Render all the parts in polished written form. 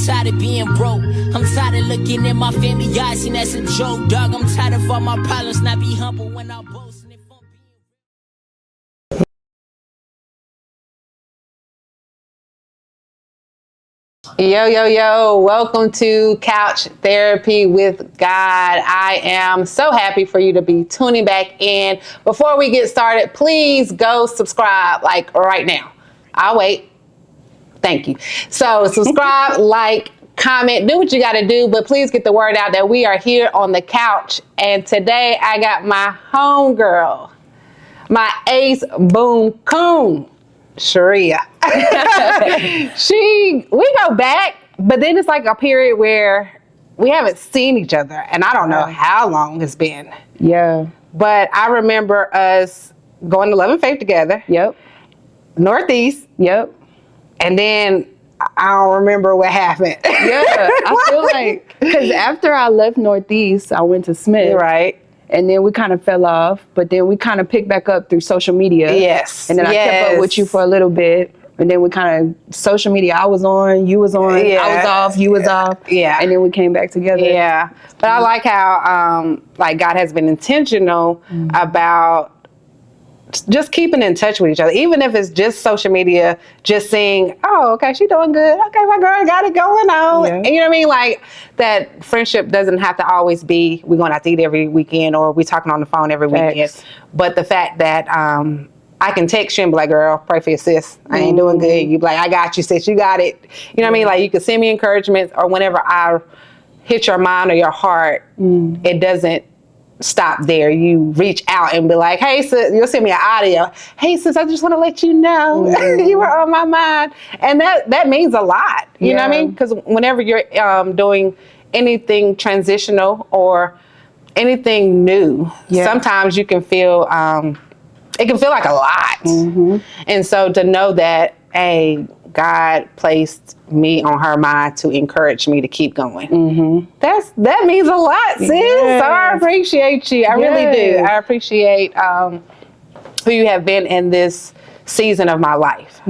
tired of being broke. I'm tired of looking at my family eyes, and that's a joke, dog. I'm tired of all my problems, not be humble when I boast. And if I'm Yo, welcome to Couch Therapy with God. I am so happy for you to be tuning back in. Before we get started, please go subscribe, like right now. I'll wait. Thank you. So subscribe, like, comment, do what you got to do, but please get the word out that we are here on the couch. And today I got my homegirl, my ace boom coon, Sharia. We go back, but then it's like a period where we haven't seen each other, and I don't know how long it's been. Yeah. But I remember us going to Love and Faith together. Yep. Northeast. Yep. And then I don't remember what happened. Yeah. I feel like, because after I left Northeast, I went to Smith. Right. And then we kind of fell off, but then we kind of picked back up through social media. Yes. And then I kept up with you for a little bit. And then we kind of, social media, I was on, you was on, I was off, you was off. Yeah. And then we came back together. Yeah. But I like how, God has been intentional about just keeping in touch with each other, even if it's just social media, just seeing, oh, okay, she's doing good. Okay, my girl got it going on. Yeah. And you know what I mean? Like, that friendship doesn't have to always be, we're going out to eat every weekend or we're talking on the phone every weekend. But the fact that I can text you and be like, girl, pray for your sis. I ain't doing good. You be like, I got you, sis. You got it. You know what I mean? Like, you can send me encouragement, or whenever I hit your mind or your heart, it doesn't stop there. You reach out and be like, hey, sis, you'll send me an audio. Hey, sis, I just want to let you know you were on my mind. And that means a lot. You know what I mean? Because whenever you're doing anything transitional or anything new, sometimes you can feel, it can feel like a lot. And so to know that, hey, God placed me on her mind to encourage me to keep going. That means a lot, sis. Yes. So I appreciate you. I really do. I appreciate who you have been in this season of my life.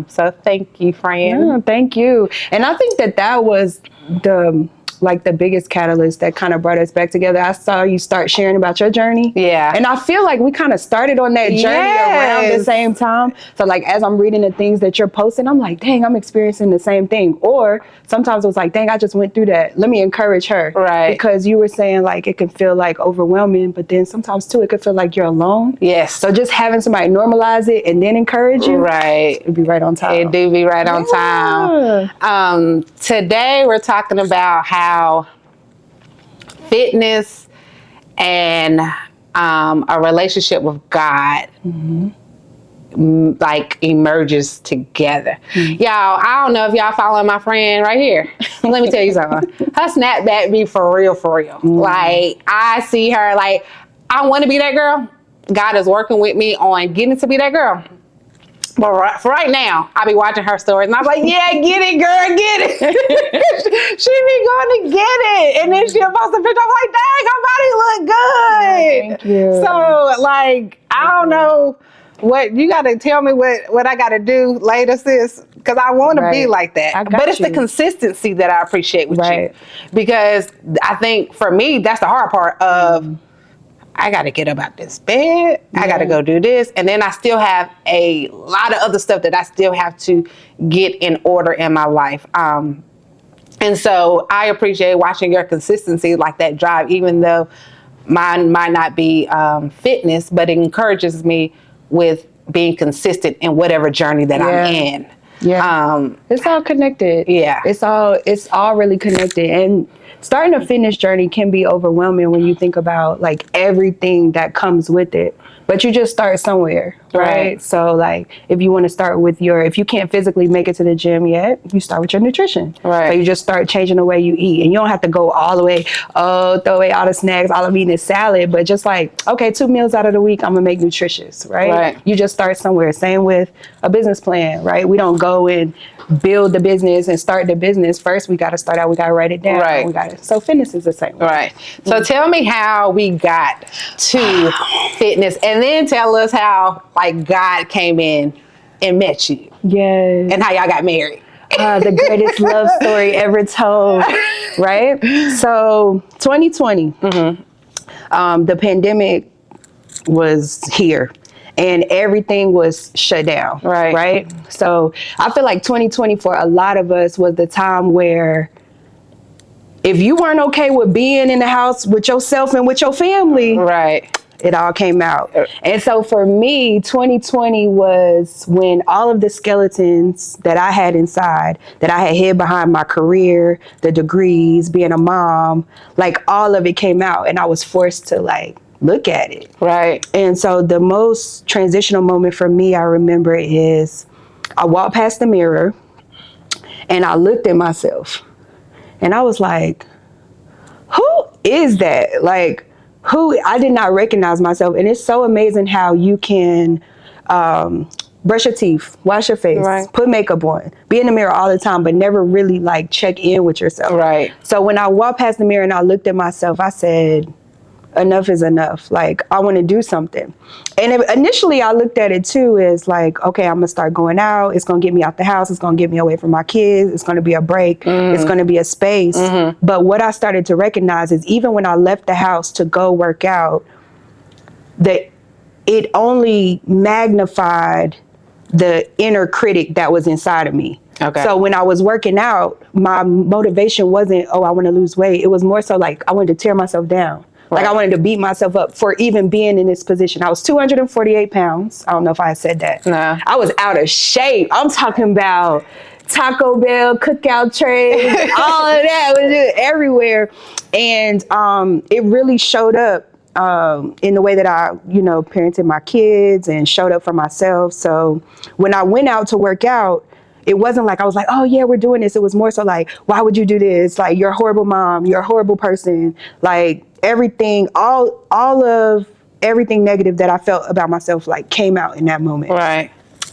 So thank you, friend. Yeah, thank you. And I think that was the biggest catalyst that kind of brought us back together. I saw you start sharing about your journey. Yeah. And I feel like we kind of started on that journey around the same time. So like, as I'm reading the things that you're posting, I'm like, dang, I'm experiencing the same thing. Or sometimes it was like, dang, I just went through that. Let me encourage her. Right. Because you were saying like, it can feel like overwhelming, but then sometimes too, it could feel like you're alone. Yes. So just having somebody normalize it and then encourage you. Right. It'd be right on time. It do be right on time. Today we're talking about how fitness and a relationship with God like emerges together. Y'all, I don't know if y'all following my friend right here. Let me tell you something. Her snapback be for real. Like, I see her, like, I want to be that girl. God is working with me on getting to be that girl. But for right now, I be watching her stories, and I'm like, yeah, get it, girl, get it. She be going to get it. And then she'll post a picture. I'm like, dang, her body look good. Thank you. So, like, I don't know what, you got to tell me what I got to do later, sis, because I want to be like that. But it's the consistency that I appreciate with you. Because I think, for me, that's the hard part of, I got to get up out this bed. I got to go do this. And then I still have a lot of other stuff that I still have to get in order in my life. And so I appreciate watching your consistency, like that drive, even though mine might not be fitness, but it encourages me with being consistent in whatever journey that I'm in. It's all connected. It's all really connected. And starting a fitness journey can be overwhelming when you think about like everything that comes with it. But you just start somewhere, right? So like, if you want to start with if you can't physically make it to the gym yet, you start with your nutrition. So you just start changing the way you eat, and you don't have to go all the way, throw away all the snacks, all I'm eating is salad, but just like, okay, 2 meals out of the week, I'm gonna make nutritious, right? You just start somewhere. Same with a business plan, right? We don't go and build the business and start the business. First, we got to start out, we got to write it down. So fitness is the same way. So tell me how we got to fitness, and then tell us how like God came in and met you. And how y'all got married. The greatest love story ever told, right? So 2020, the pandemic was here and everything was shut down, right? So I feel like 2020 for a lot of us was the time where if you weren't okay with being in the house with yourself and with your family, it all came out. And so for me, 2020 was when all of the skeletons that I had inside, that I had hid behind my career, the degrees, being a mom, like all of it came out and I was forced to like look at it. And so the most transitional moment for me, I remember is I walked past the mirror and I looked at myself and I was like, who is that? Like, who? I did not recognize myself. And it's so amazing how you can brush your teeth, wash your face, put makeup on, be in the mirror all the time, but never really like check in with yourself. So when I walked past the mirror and I looked at myself, I said, enough is enough. Like, I want to do something. And initially I looked at it too as like, okay, I'm going to start going out. It's going to get me out the house. It's going to get me away from my kids. It's going to be a break. It's going to be a space. But what I started to recognize is even when I left the house to go work out, that it only magnified the inner critic that was inside of me. So when I was working out, my motivation wasn't, oh, I want to lose weight. It was more so like I wanted to tear myself down. Like I wanted to beat myself up for even being in this position. I was 248 pounds. I don't know if I said that. No. I was out of shape. I'm talking about Taco Bell, cookout trays, all of that was just everywhere. And it really showed up in the way that I, parented my kids and showed up for myself. So when I went out to work out, it wasn't like I was like, oh yeah, we're doing this. It was more so like, why would you do this? Like, you're a horrible mom. You're a horrible person. Like everything, all of everything negative that I felt about myself, like came out in that moment.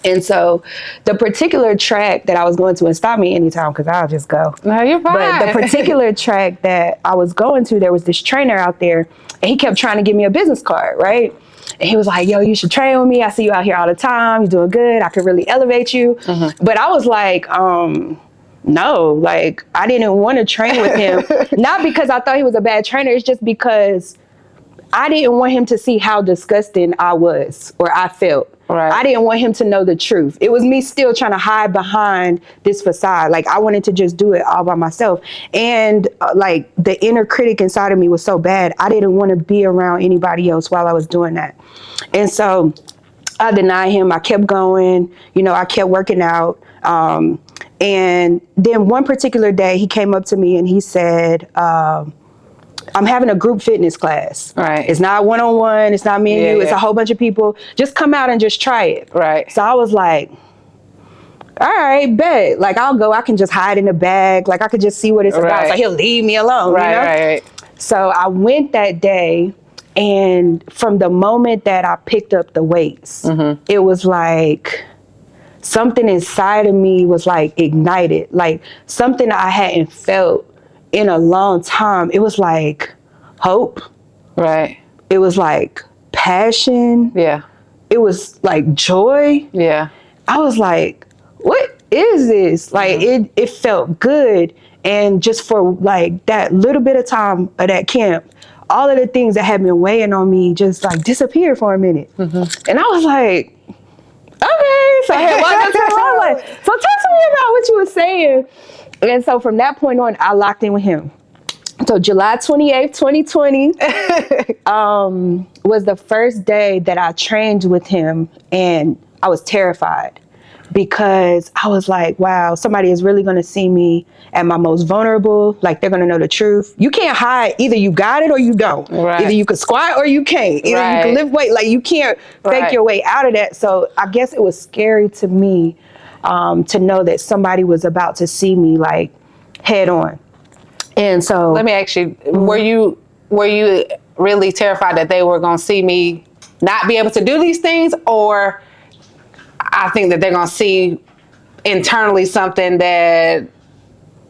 And so the particular track that I was going to, and stop me anytime because I'll just go. No, you're fine. But the particular track that I was going to, there was this trainer out there and he kept trying to give me a business card, right? And he was like, yo, you should train with me. I see you out here all the time. You're doing good. I could really elevate you. But I was like, no, like I didn't want to train with him. Not because I thought he was a bad trainer. It's just because I didn't want him to see how disgusting I was or I felt. I didn't want him to know the truth. It was me still trying to hide behind this facade. Like I wanted to just do it all by myself. And like the inner critic inside of me was so bad. I didn't want to be around anybody else while I was doing that. And so I denied him. I kept going, I kept working out. And then one particular day he came up to me and he said, I'm having a group fitness class. It's not one-on-one. It's not me and you. It's a whole bunch of people. Just come out and just try it. So I was like, all right, bet. Like I'll go. I can just hide in the bag. Like I could just see what it's about. So he'll leave me alone. So I went that day, and from the moment that I picked up the weights, it was like something inside of me was like ignited. Like something I hadn't felt in a long time. It was like hope. It was like passion. It was like joy. I was like, what is this? Like it felt good. And just for like that little bit of time of that camp, all of the things that had been weighing on me just like disappeared for a minute. And I was like, okay. So I had walked up to him. I was like, so talk to me about what you were saying. And so from that point on, I locked in with him. So July 28th, 2020 was the first day that I trained with him. And I was terrified because I was like, wow, somebody is really going to see me at my most vulnerable. Like they're going to know the truth. You can't hide. Either you got it or you don't. Either you can squat or you can't. Either you can lift weight. Like you can't fake your way out of that. So I guess it was scary to me to know that somebody was about to see me like head on. And so let me ask you, were you really terrified that they were going to see me not be able to do these things? Or I think that they're going to see internally something that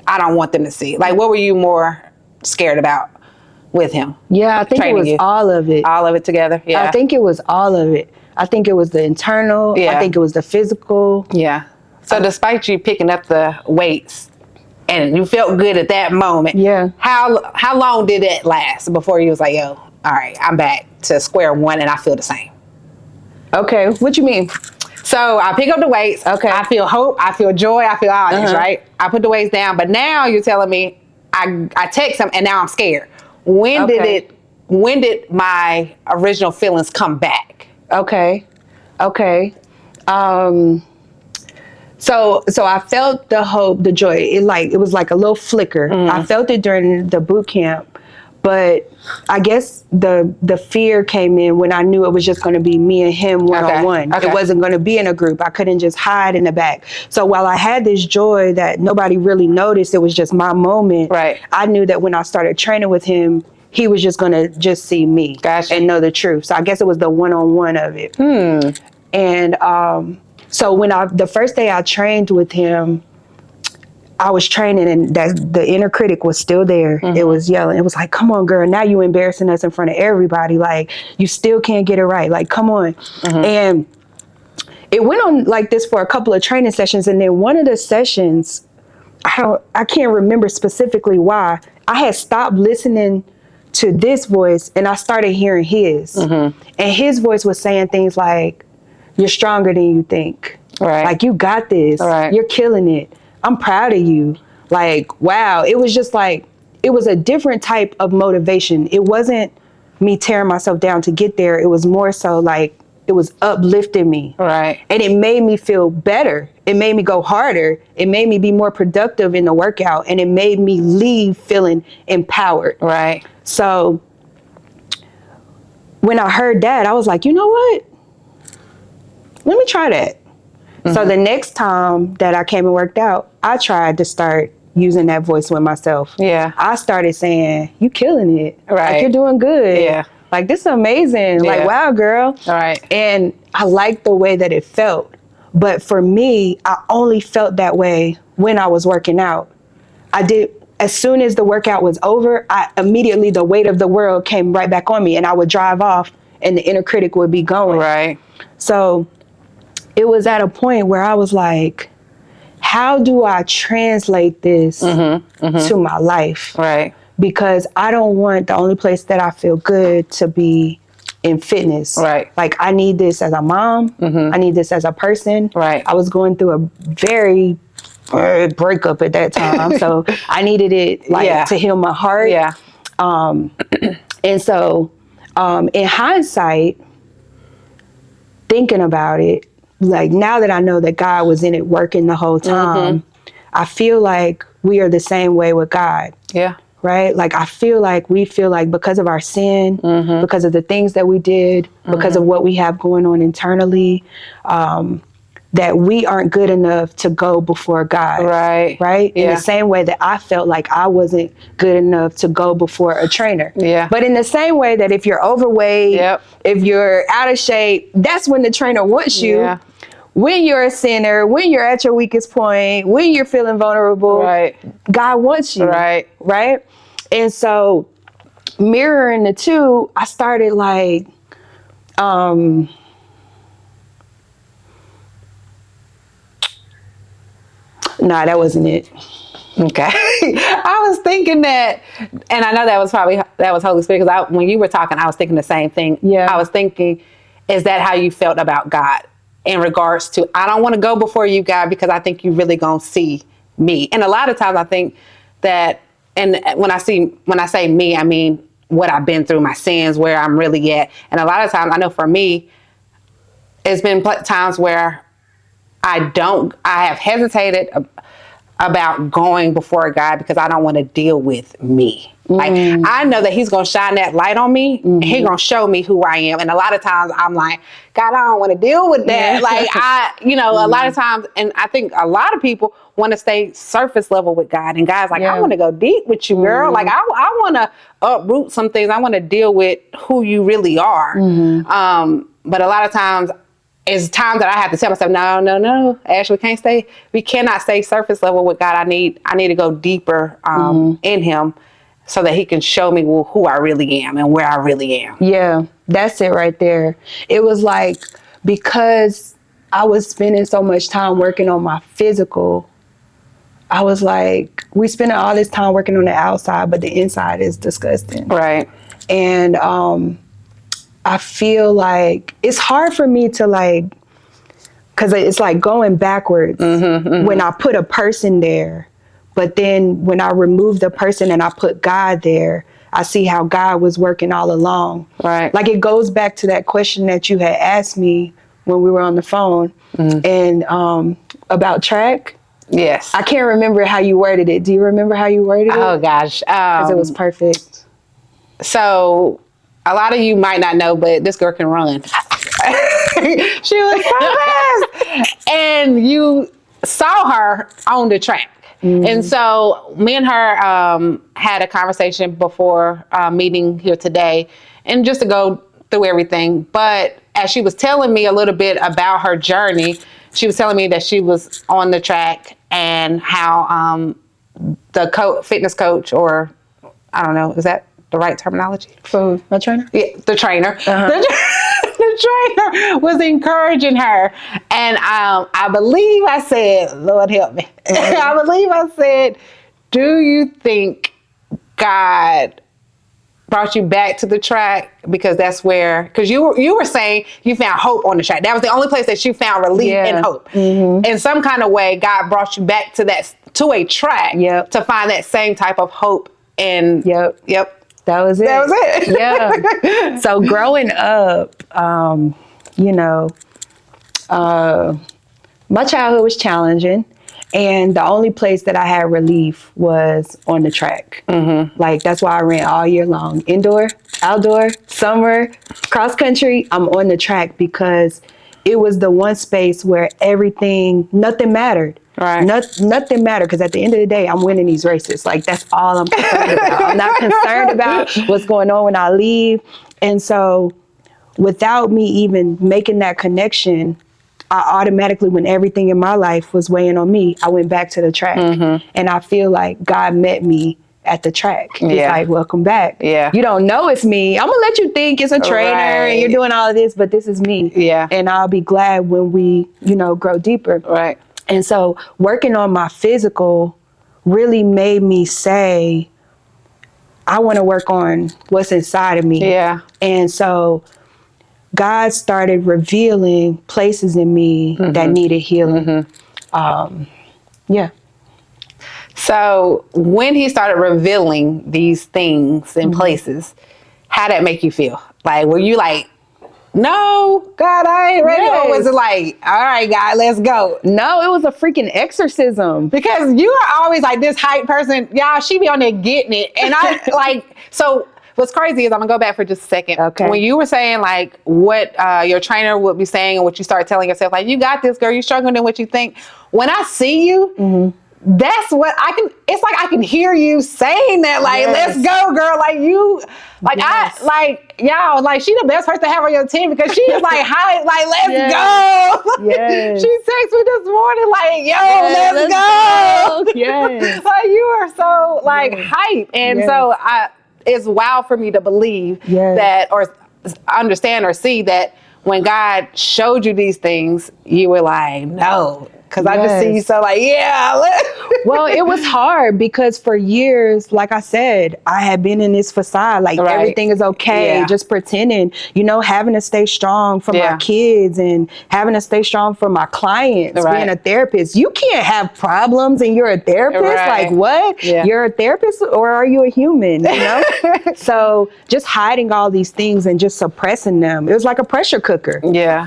I don't want them to see. Like, what were you more scared about with him? Yeah, I think it was all of it. All of it together? Yeah. I think it was all of it. I think it was the internal. I think it was the physical. So despite you picking up the weights and you felt good at that moment, how long did it last before you was like, yo, all right, I'm back to square one and I feel the same? Okay, what you mean? So I pick up the weights. Okay. I feel hope. I feel joy. I feel all this, right? I put the weights down, but now you're telling me I text him and now I'm scared. When did my original feelings come back? Okay. So I felt the hope, the joy. It was like a little flicker. I felt it during the boot camp, but I guess the fear came in when I knew it was just going to be me and him one-on-one. It wasn't going to be in a group. I couldn't just hide in the back. So while I had this joy that nobody really noticed, it was just my moment. Right. I knew that when I started training with him, he was just going to just see me and know the truth. So I guess it was the one-on-one of it. And so when the first day I trained with him, I was training and the inner critic was still there. It was yelling. It was like, come on, girl, now you embarrassing us in front of everybody. Like, you still can't get it right. Like, come on. And it went on like this for a couple of training sessions. And then one of the sessions, I can't remember specifically why, I had stopped listening to this voice and I started hearing his. And his voice was saying things like, you're stronger than you think. Like, you got this. You're killing it. I'm proud of you. Like, wow. It was just like, it was a different type of motivation. It wasn't me tearing myself down to get there. It was more so like, it was uplifting me. And it made me feel better. It made me go harder. It made me be more productive in the workout. And it made me leave feeling empowered. So when I heard that, I was like, you know what? Let me try that. So the next time that I came and worked out, I tried to start using that voice with myself. I started saying, you killing it. Like, you're doing good. Like, this is amazing. Like, wow, girl. And I liked the way that it felt. But for me, I only felt that way when I was working out. As soon as the workout was over, immediately the weight of the world came right back on me and I would drive off and the inner critic would be going. So it was at a point where I was like, how do I translate this to my life? Because I don't want the only place that I feel good to be in fitness. Like, I need this as a mom. I need this as a person. I was going through a very breakup at that time. So I needed it to heal my heart. And so in hindsight, thinking about it, like, now that I know that God was in it working the whole time, I feel like we are the same way with God. Right? Like, I feel like because of our sin, because of the things that we did, because of what we have going on internally, that we aren't good enough to go before God. Right? In the same way that I felt like I wasn't good enough to go before a trainer. But in the same way that if you're overweight, if you're out of shape, that's when the trainer wants you. When you're a sinner, when you're at your weakest point, when you're feeling vulnerable, God wants you. Right? And so mirroring the two, I started like, nah, that wasn't it. Okay. I was thinking that, and I know that was Holy Spirit, because when you were talking, I was thinking the same thing. I was thinking, is that how you felt about God in regards to, I don't want to go before you, God, because I think you really gonna see me. And a lot of times I think that, and when I say me, I mean what I've been through, my sins, where I'm really at. And a lot of times, I know for me, it's been times where I have hesitated about going before God because I don't want to deal with me. Like, I know that he's going to shine that light on me and he's going to show me who I am. And a lot of times I'm like, God, I don't want to deal with that. Like, a lot of times, and I think a lot of people want to stay surface level with God. And God's like, I want to go deep with you, girl. Like, I want to uproot some things. I want to deal with who you really are. But a lot of times, it's times that I have to tell myself, no, Ashley, we cannot stay surface level with God. I need to go deeper in him so that he can show me who I really am and where I really am. Yeah, that's it right there. It was like, because I was spending so much time working on my physical, I was like, we spending all this time working on the outside, but the inside is disgusting. Right. And I feel like it's hard for me to like, because it's like going backwards when I put a person there. But then when I remove the person and I put God there, I see how God was working all along. Right. Like it goes back to that question that you had asked me when we were on the phone and about track. Yes. I can't remember how you worded it. Do you remember how you worded it? Oh, gosh. Because it was perfect. So a lot of you might not know, but this girl can run. She was so fast. And you saw her on the track. And so me and her had a conversation before meeting here today, and just to go through everything. But as she was telling me a little bit about her journey, she was telling me that she was on the track and how the fitness coach, or I don't know, is that the right terminology? For my trainer? Yeah, the trainer. The trainer was encouraging her. And I believe I said, Lord help me. I believe I said, do you think God brought you back to the track because that's where, because you were saying you found hope on the track. That was the only place that you found relief and hope. In some kind of way, God brought you back to a track to find that same type of hope. And that was it. That was it. Yeah. So growing up, my childhood was challenging. And the only place that I had relief was on the track. Like, that's why I ran all year long. Indoor, outdoor, summer, cross country, I'm on the track because it was the one space where nothing mattered. Right. Nothing mattered, because at the end of the day, I'm winning these races. Like, that's all I'm concerned about. I'm not concerned about what's going on when I leave. And so without me even making that connection, I automatically, when everything in my life was weighing on me, I went back to the track. And I feel like God met me at the track. He's like, welcome back. You don't know it's me. I'm going to let you think it's a trainer and you're doing all of this, but this is me. And I'll be glad when we, grow deeper. Right. And so working on my physical really made me say, I want to work on what's inside of me. And so God started revealing places in me that needed healing. So when he started revealing these things and places, how did that make you feel? Like, were you like, no, God, I ain't ready? Or was it like, all right, God, let's go? No, it was a freaking exorcism. Because you are always like this hype person. Y'all, she be on there getting it. And I like, so what's crazy is, I'm gonna go back for just a second. Okay. When you were saying like what your trainer would be saying and what you started telling yourself, like, you got this, girl, you're stronger than what you think. When I see you, that's what it's like I can hear you saying that, like, let's go, girl. Like you, like y'all, like she the best person to have on your team because she is like, let's go. She texted me this morning, like, yo, let's go. Like you are so like hype. And so it's wild for me to believe that, or understand or see that when God showed you these things, you were like, no. Because I just see you so like, Well, it was hard because for years, like I said, I had been in this facade, like everything is okay, just pretending, having to stay strong for my kids and having to stay strong for my clients, being a therapist. You can't have problems and you're a therapist. Like what? You're a therapist, or are you a human? So just hiding all these things and just suppressing them. It was like a pressure cooker.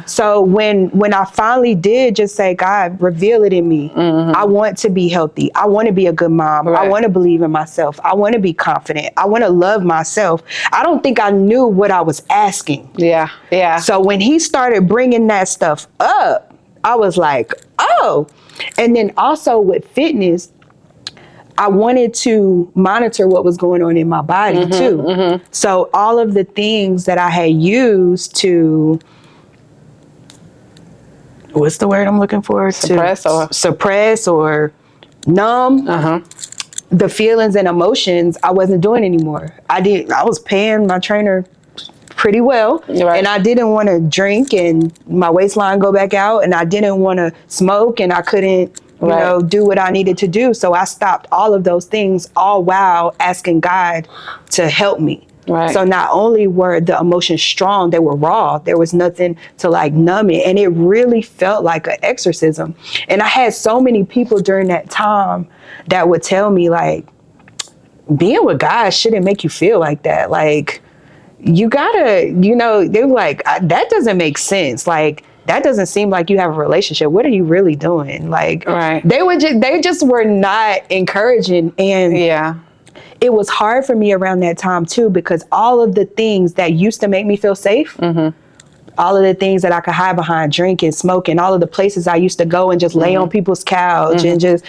So when I finally did just say, God, reveal it in me. I want to be healthy. I want to be a good mom. I want to believe in myself. I want to be confident. I want to love myself. I don't think I knew what I was asking. So when he started bringing that stuff up, I was like, oh. And then also with fitness, I wanted to monitor what was going on in my body too. So all of the things that I had used to, what's the word I'm looking for? Suppress or numb the feelings and emotions, I wasn't doing anymore. I was paying my trainer pretty well. Right. And I didn't want to drink and my waistline go back out, and I didn't want to smoke, and I couldn't, you know, do what I needed to do. So I stopped all of those things, all while asking God to help me. Right. So not only were the emotions strong, they were raw. There was nothing to like numb it. And it really felt like an exorcism. And I had so many people during that time that would tell me, like, being with God shouldn't make you feel like that. Like, you gotta, you know, they were like, that doesn't make sense. Like, that doesn't seem like you have a relationship. What are you really doing? Like, they just were not encouraging. And it was hard for me around that time too, because all of the things that used to make me feel safe, all of the things that I could hide behind, drinking, smoking, all of the places I used to go and just lay on people's couch and just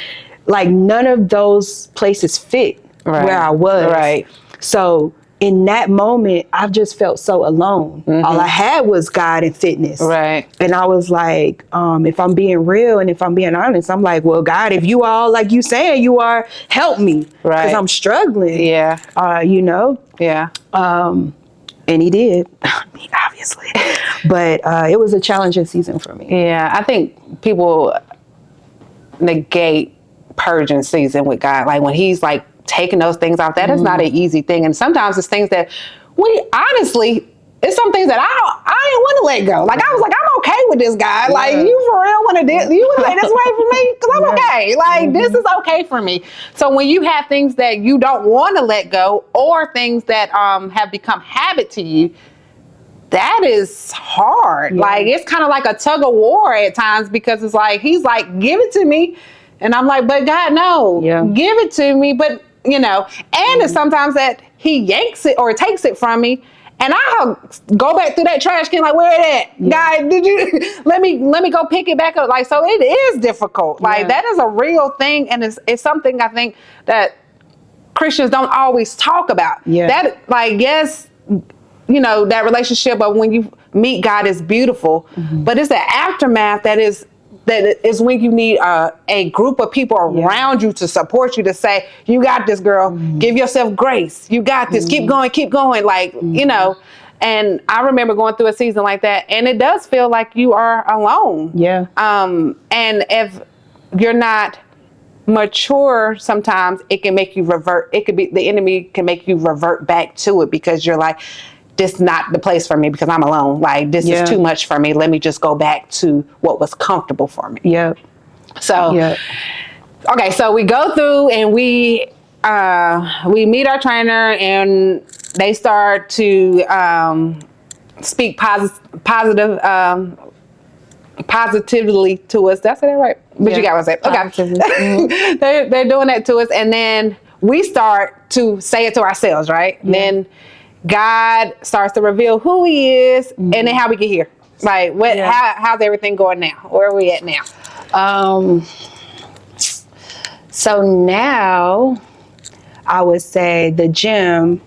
like, none of those places fit where I was. So in that moment, I've just felt so alone. All I had was God and fitness. And I was like, if I'm being real and if I'm being honest, I'm like, well, God, if you all, like you saying you are, help me. Because I'm struggling. You know? And he did, obviously. But it was a challenging season for me. I think people negate purging season with God. Like when he's like taking those things off, that is not an easy thing. And sometimes it's things that we honestly, it's some things that I didn't want to let go. Like I was like, I'm okay with this guy. Like you for real want to you want to take this away from me? Because I'm okay. Like this is okay for me. So when you have things that you don't want to let go, or things that have become habit to you, that is hard. Like it's kind of like a tug of war at times, because it's like he's like, give it to me, and I'm like, but God, no, give it to me. But you know, and it's sometimes that he yanks it or takes it from me, and I'll go back through that trash can like, where it at? God, did you let me go pick it back up? Like, so it is difficult. Like that is a real thing, and it's something I think that Christians don't always talk about. That, like, yes, you know, that relationship of when you meet God is beautiful, but it's the aftermath that is when you need a group of people around you to support you, to say, you got this, girl. Give yourself grace. You got this. Keep going. Like, you know, and I remember going through a season like that, and it does feel like you are alone. And if you're not mature, sometimes it can make you revert. It could be the enemy can make you revert back to it, because you're like, this is not the place for me because I'm alone. Like, this is too much for me. Let me just go back to what was comfortable for me. So, okay, so we go through and we meet our trainer, and they start to speak positively to us. Did I say that right? But you got what I said. Okay. They're doing that to us, and then we start to say it to ourselves, right? Then God starts to reveal who he is, and then how we get here. Like, how's everything going now? Where are we at now? So now I would say the gym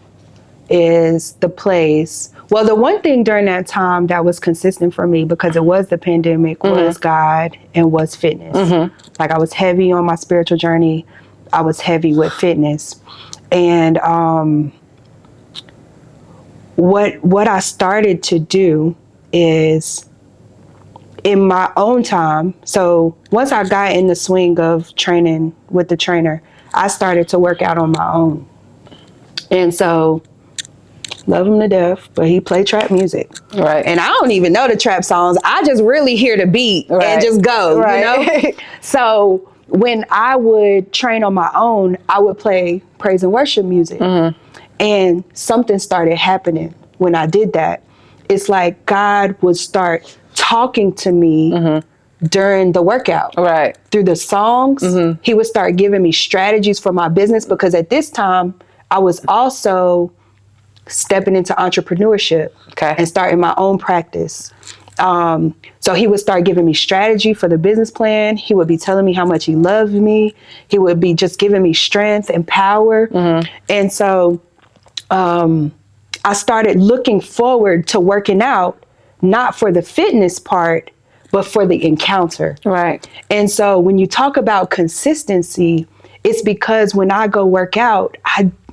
is the place. Well, the one thing during that time that was consistent for me, because it was the pandemic, was God and was fitness. Like, I was heavy on my spiritual journey. I was heavy with fitness. And what I started to do is, in my own time, so once I got in the swing of training with the trainer, I started to work out on my own. And so, love him to death, but he played trap music. And I don't even know the trap songs. I just really hear the beat and just go, you know? So when I would train on my own, I would play praise and worship music. And something started happening when I did that. It's like God would start talking to me during the workout. Through the songs, he would start giving me strategies for my business, because at this time, I was also stepping into entrepreneurship and starting my own practice. So he would start giving me strategy for the business plan. He would be telling me how much he loved me. He would be just giving me strength and power. And so I started looking forward to working out, not for the fitness part, but for the encounter. And so when you talk about consistency, it's because when I go work out,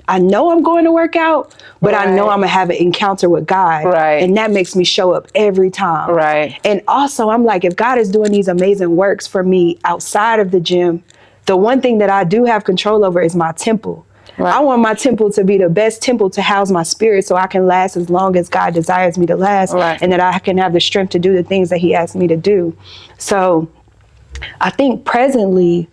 I know I'm going to work out, but I know I'm gonna have an encounter with God. Right. And that makes me show up every time. Right. And also I'm like, if God is doing these amazing works for me outside of the gym, the one thing that I do have control over is my temple. Right. I want my temple to be the best temple to house my spirit so I can last as long as God desires me to last, and that I can have the strength to do the things that he asks me to do. So I think presently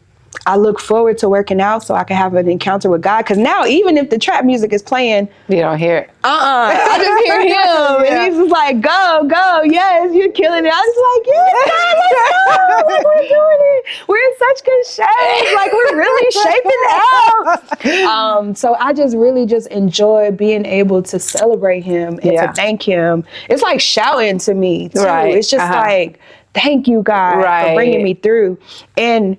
I look forward to working out so I can have an encounter with God. Because now, even if the trap music is playing, you don't hear it. I just hear him. And he's just like, go, yes, you're killing it. I was like, yes, God, let's go. Like, we're doing it. We're in such good shape. Like, we're really shaping out. So I just really just enjoy being able to celebrate him and to thank him. It's like shouting to me, too. It's just like, thank you, God, for bringing me through. And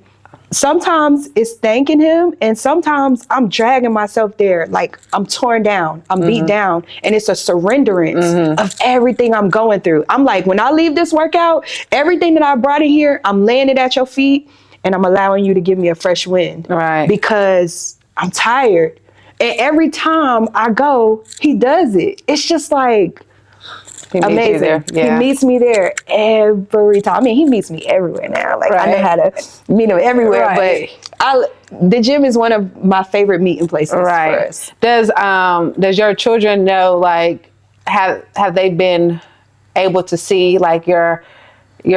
sometimes it's thanking him, and sometimes I'm dragging myself there. Like, I'm torn down, I'm beat down, and it's a surrenderance of everything I'm going through. I'm like, when I leave this workout, everything that I brought in here, I'm laying it at your feet, and I'm allowing you to give me a fresh wind. Right. Because I'm tired. And every time I go, he does it. It's just like, amazing. He meets me there every time. I mean, he meets me everywhere now. Like, I know how to meet him everywhere. But the gym is one of my favorite meeting places for us. Does your children know, like, have they been able to see, like, your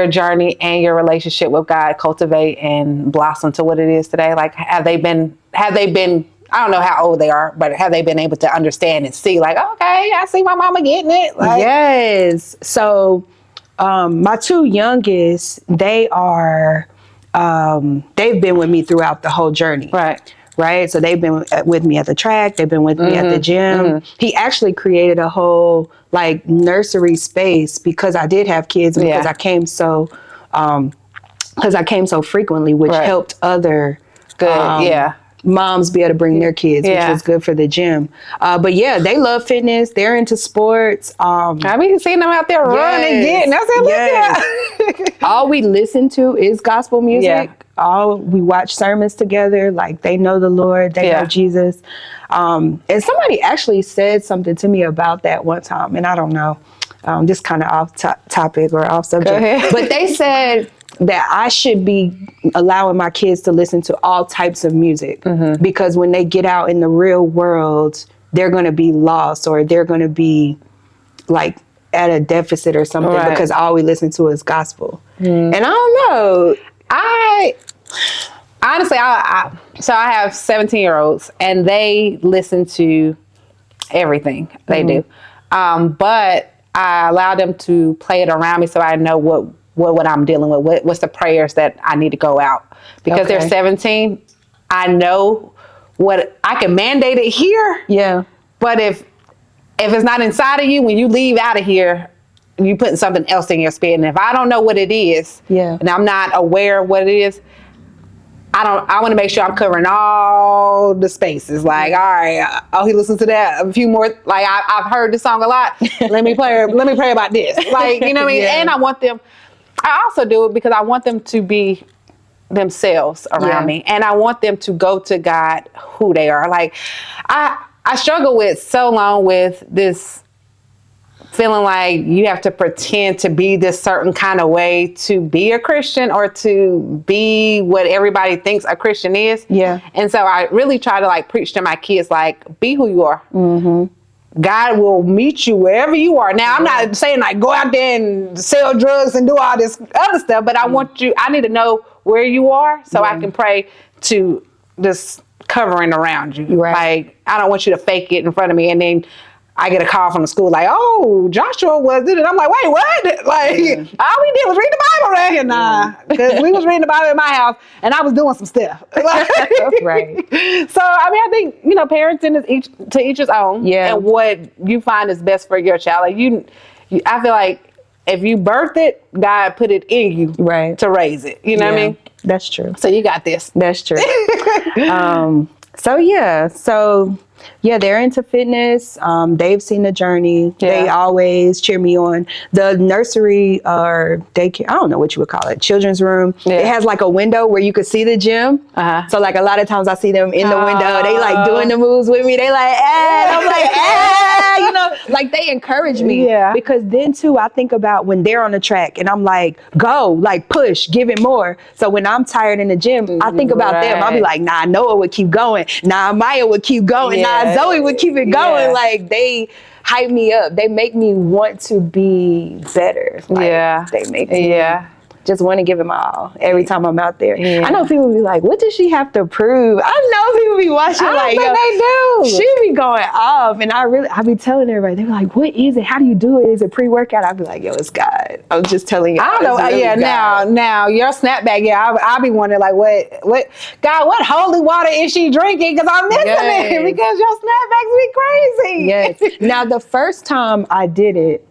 journey and your relationship with God cultivate and blossom to what it is today? Like, have they been I don't know how old they are, but have they been able to understand and see, like, okay, I see my mama getting it? Like, yes. So my two youngest, they are, they've been with me throughout the whole journey. Right. So they've been with me at the track. They've been with me at the gym. He actually created a whole, like, nursery space because I did have kids, because I came so frequently, which helped other moms be able to bring their kids, which was good for the gym. But yeah, they love fitness. They're into sports. I mean, seeing them out there running and getting. That's it. All we listen to is gospel music. We watch sermons together. Like, they know the Lord. They know Jesus. And somebody actually said something to me about that one time. And I don't know, just kind of off topic or off subject. But they said that I should be allowing my kids to listen to all types of music, because when they get out in the real world, they're going to be lost, or they're going to be, like, at a deficit or something, because all we listen to is gospel. And I don't know. Honestly, so I have 17-year-olds, and they listen to everything. They do. But I allow them to play it around me so I know what I'm dealing with, what's the prayers that I need to go out. Because they're 17, I know what I can mandate it here. Yeah. But if it's not inside of you, when you leave out of here, you putting something else in your spirit. And if I don't know what it is, and I'm not aware of what it is, I want to make sure I'm covering all the spaces. Like, all right, he listens to that a few more. Like, I've heard this song a lot. Let me pray about this. Like, you know what I mean? And I want them. I also do it because I want them to be themselves around me, and I want them to go to God who they are. Like, I struggle with so long with this feeling like you have to pretend to be this certain kind of way to be a Christian, or to be what everybody thinks a Christian is. Yeah. And so I really try to, like, preach to my kids, like, be who you are. God will meet you wherever you are. Now, I'm not saying, like, go out there and sell drugs and do all this other stuff, but I need to know where you are so I can pray to this covering around you. Like, I don't want you to fake it in front of me, and then I get a call from the school like, oh, Joshua was it? And I'm like, wait, what? Like, all we did was read the Bible right here. Nah, because we was reading the Bible in my house, and I was doing some stuff. So, I mean, I think, parenting is to each his own. Yeah. And what you find is best for your child. Like, I feel like if you birthed it, God put it in you to raise it. You know what I mean? That's true. So you got this. That's true. So Yeah, they're into fitness. They've seen the journey. Yeah. They always cheer me on. The nursery or daycare, I don't know what you would call it, children's room. Yeah. It has like a window where you could see the gym. So like a lot of times I see them in the window. They like doing the moves with me. They like, and I'm like, you know, like they encourage me. Yeah. Because then too, I think about when they're on the track and I'm like, go, like push, give it more. So when I'm tired in the gym, I think about them. I'll be like, nah, Noah would keep going. Nah, Maya would keep going. Nah, Zoe would keep it going. Yeah. Like they hype me up. They make me want to be better. Like, they make me just want to give it my all every time I'm out there. Yeah. I know people be like, what does she have to prove? I know people be watching like, they do. She be going off. And I be telling everybody, they're like, what is it? How do you do it? Is it pre-workout? I be like, yo, it's God. I'm just telling you. I don't know. Really now your snapback, I'll be wondering like, what God, what holy water is she drinking? Because I'm missing it because your snapbacks be crazy. Yes. Now the first time I did it,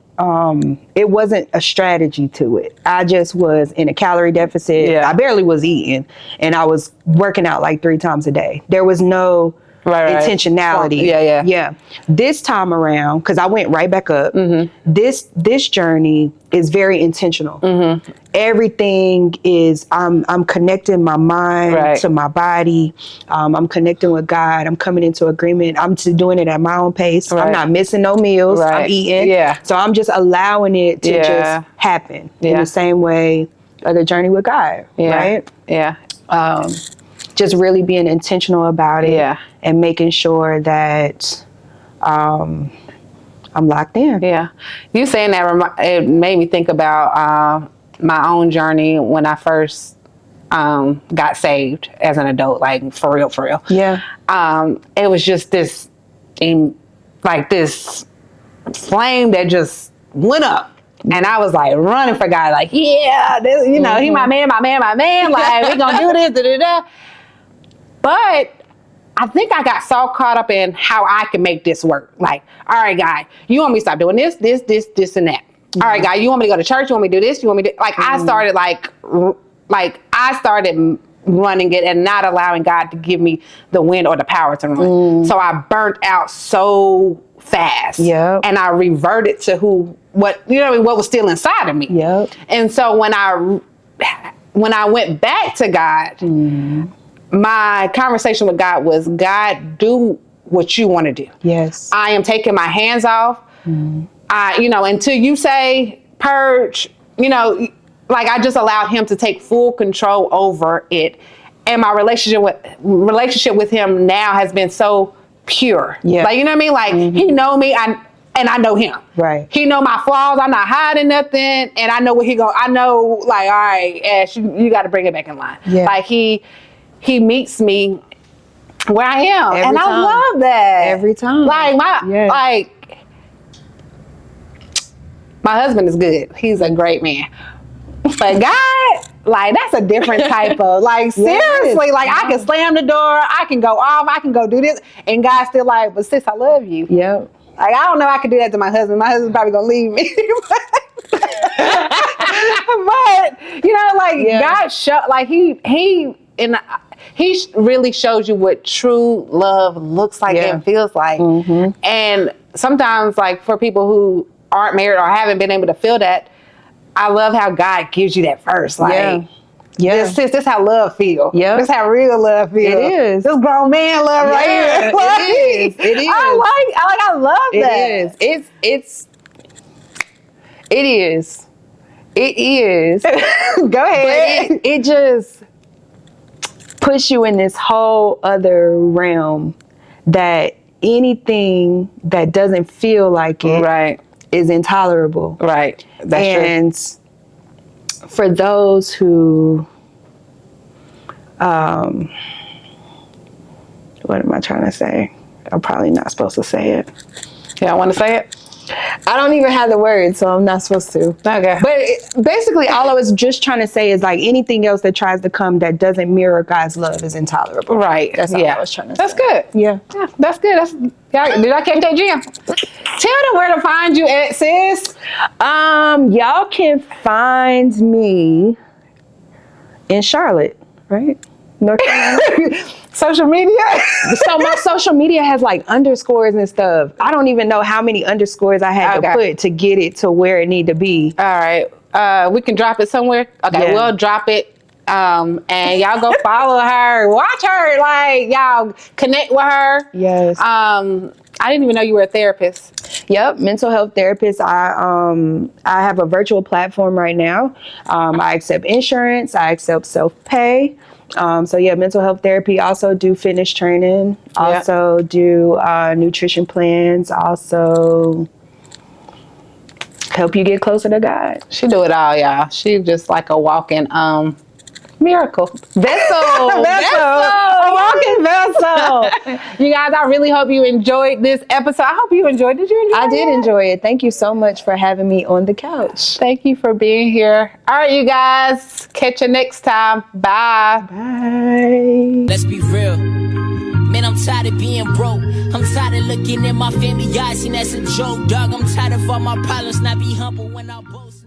it wasn't a strategy to it. I just was in a calorie deficit. Yeah. I barely was eating and I was working out like 3 times a day. There was no intentionality. Yeah. This time around, because I went right back up, this journey is very intentional. Everything is, I'm connecting my mind to my body. I'm connecting with God. I'm coming into agreement. I'm just doing it at my own pace. I'm not missing no meals. I'm eating. So I'm just allowing it to just happen in the same way of the journey with God. Right? Just really being intentional about it and making sure that I'm locked in. Yeah. You saying that, it made me think about my own journey when I first got saved as an adult, like for real. Yeah. It was just this flame that just went up. And I was like running for God, like, this, he my man, like we gonna do this, da-da-da. But I think I got so caught up in how I can make this work. Like, all right, God, you want me to stop doing this, and that. All right, God, you want me to go to church? You want me to do this? You want me to, like, I started I started running it and not allowing God to give me the wind or the power to run. So I burnt out so fast. Yeah. And I reverted to what was still inside of me. Yep. And so when I went back to God, my conversation with God was, God, do what you want to do. Yes. I am taking my hands off. Until you say purge, I just allowed him to take full control over it. And my relationship with him now has been so pure. Yeah. Like, you know what I mean? Like, he know me and I know him. Right. He know my flaws. I'm not hiding nothing. And I know what I know, like, all right, Ash, you got to bring it back in line. Yeah. Like, he meets me where I am. Every time. I love that. Every time. Like, my husband is good. He's a great man. But God, like, that's a different type of, like, seriously, like, I can slam the door, I can go off, I can go do this, and God's still like, but sis, I love you. Yep. Like, I don't know I could do that to my husband. My husband's probably gonna leave me. But, God show, like, he really shows you what true love looks like and feels like. And sometimes, like, for people who aren't married or haven't been able to feel that, I love how God gives you that first. Like, this how love feels. Yeah. This how real love feels. It is. This grown man love right here. It is. I love that. It is. Go ahead. But it just puts you in this whole other realm that anything that doesn't feel like it is intolerable. Right. That's true. For those who, what am I trying to say? I'm probably not supposed to say it. Yeah, I want to say it. I don't even have the words, so I'm not supposed to. Okay. But basically, all I was just trying to say is, like, anything else that tries to come that doesn't mirror God's love is intolerable. Right. That's all I was trying to say. That's good. Yeah. That's good. Did I catch that, Jim? Tell them where to find you at, sis. Y'all can find me in Charlotte, right? North Carolina. social media. So my social media has like underscores and stuff. I don't even know how many underscores I had to put to get it to where it need to be. All right. We can drop it somewhere. Okay, we'll drop it. And y'all go follow her, watch her, like y'all connect with her. Yes. I didn't even know you were a therapist. Yep, mental health therapist. I have a virtual platform right now. I accept insurance. I accept self-pay. So yeah, mental health therapy. Also do fitness training. Also do nutrition plans. Also help you get closer to God. She do it all, y'all. She's just like a walking miracle vessel. A walking vessel. You guys, I really hope you enjoyed this episode. I hope you enjoyed. Did you enjoy it? I did enjoy it. Thank you so much for having me on the couch. Thank you for being here. All right, you guys. Catch you next time. Bye. Bye. Let's be real. Man, I'm tired of being broke. I'm tired of looking at my family eyes, and that's a joke, dog. I'm tired of all my problems, not be humble when I boast.